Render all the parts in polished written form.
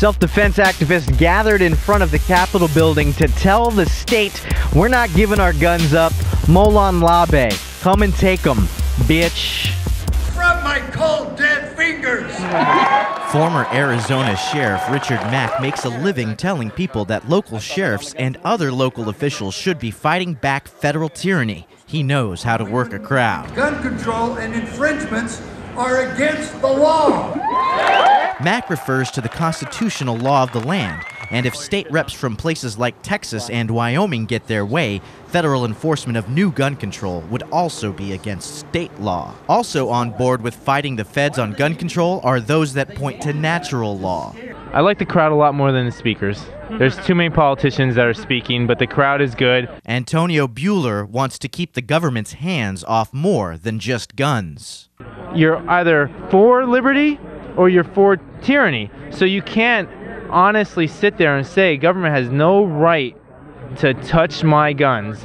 Self-defense activists gathered in front of the Capitol building to tell the state, we're not giving our guns up. Molon Labe, come and take them, bitch. From my cold, dead fingers. Former Arizona Sheriff Richard Mack makes a living telling people that local sheriffs and other local officials should be fighting back federal tyranny. He knows how to work a crowd. Gun control and infringements are against the law. Mack refers to the constitutional law of the land, and if state reps from places like Texas and Wyoming get their way, federal enforcement of new gun control would also be against state law. Also on board with fighting the feds on gun control are those that point to natural law. I like the crowd a lot more than the speakers. There's too many politicians that are speaking, but the crowd is good. Antonio Buehler wants to keep the government's hands off more than just guns. You're either for liberty or you're for tyranny. So you can't honestly sit there and say government has no right to touch my guns.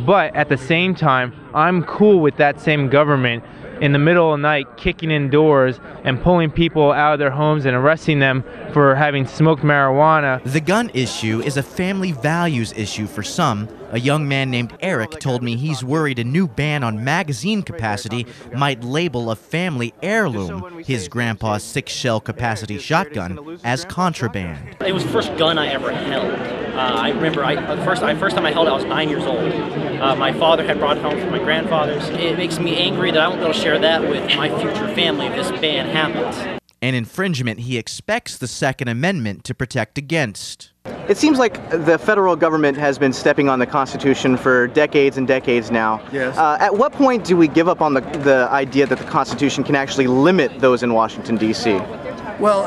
But at the same time, I'm cool with that same government in the middle of the night kicking in doors and pulling people out of their homes and arresting them for having smoked marijuana. The gun issue is a family values issue for some. A young man named Eric told me he's worried a new ban on magazine capacity might label a family heirloom, his grandpa's 6-shell capacity shotgun, as contraband. It was the first gun I ever held. I remember the first time I held it, I was 9 years old. My father had brought it home from my grandfather's. It makes me angry that I won't be able to share that with my future family if this ban happens. An infringement he expects the Second Amendment to protect against. It seems like the federal government has been stepping on the Constitution for decades and decades now. Yes. At what point do we give up on the idea that the Constitution can actually limit those in Washington, D.C.? Well,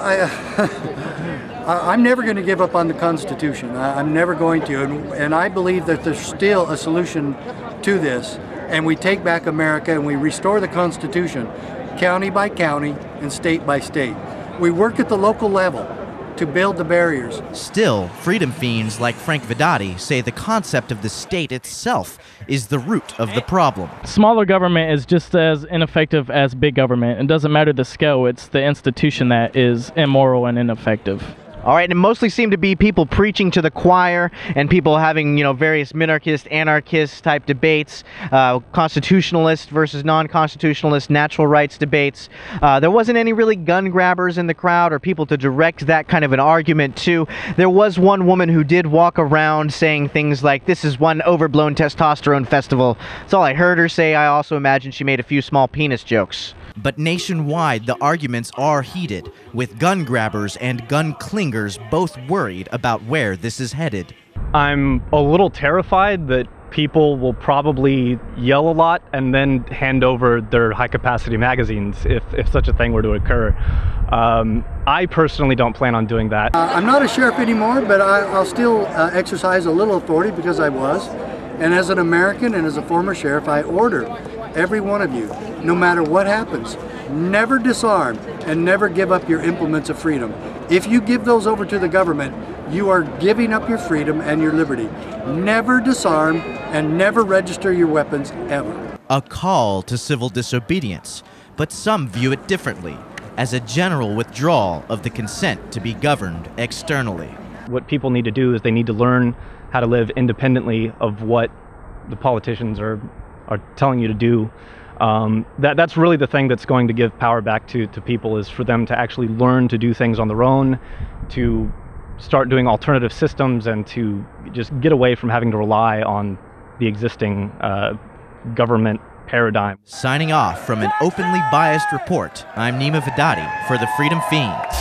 I'm never going to give up on the Constitution. I'm never going to, and I believe that there's still a solution to this, and we take back America and we restore the Constitution, county by county and state by state. We work at the local level to build the barriers. Still, freedom fiends like Frank Vedadi say the concept of the state itself is the root of the problem. Smaller government is just as ineffective as big government. It doesn't matter the scale, it's the institution that is immoral and ineffective. All right, and it mostly seemed to be people preaching to the choir and people having, various minarchist, anarchist type debates, constitutionalist versus non-constitutionalist, natural rights debates. There wasn't any really gun grabbers in the crowd or people to direct that kind of an argument to. There was one woman who did walk around saying things like, this is one overblown testosterone festival. That's all I heard her say. I also imagine she made a few small penis jokes. But nationwide, the arguments are heated, with gun grabbers and gun clingers both worried about where this is headed. I'm a little terrified that people will probably yell a lot and then hand over their high-capacity magazines if such a thing were to occur. I personally don't plan on doing that. I'm not a sheriff anymore, but I'll still exercise a little authority because I was. And as an American and as a former sheriff, I order every one of you, no matter what happens, never disarm and never give up your implements of freedom. If you give those over to the government, you are giving up your freedom and your liberty. Never disarm and never register your weapons, ever. A call to civil disobedience, but some view it differently, as a general withdrawal of the consent to be governed externally. What people need to do is they need to learn how to live independently of what the politicians are telling you to do. That's really the thing that's going to give power back to people, is for them to actually learn to do things on their own, to start doing alternative systems, and to just get away from having to rely on the existing government paradigm. Signing off from an openly biased report, I'm Neema Vedadi for the Freedom Fiends.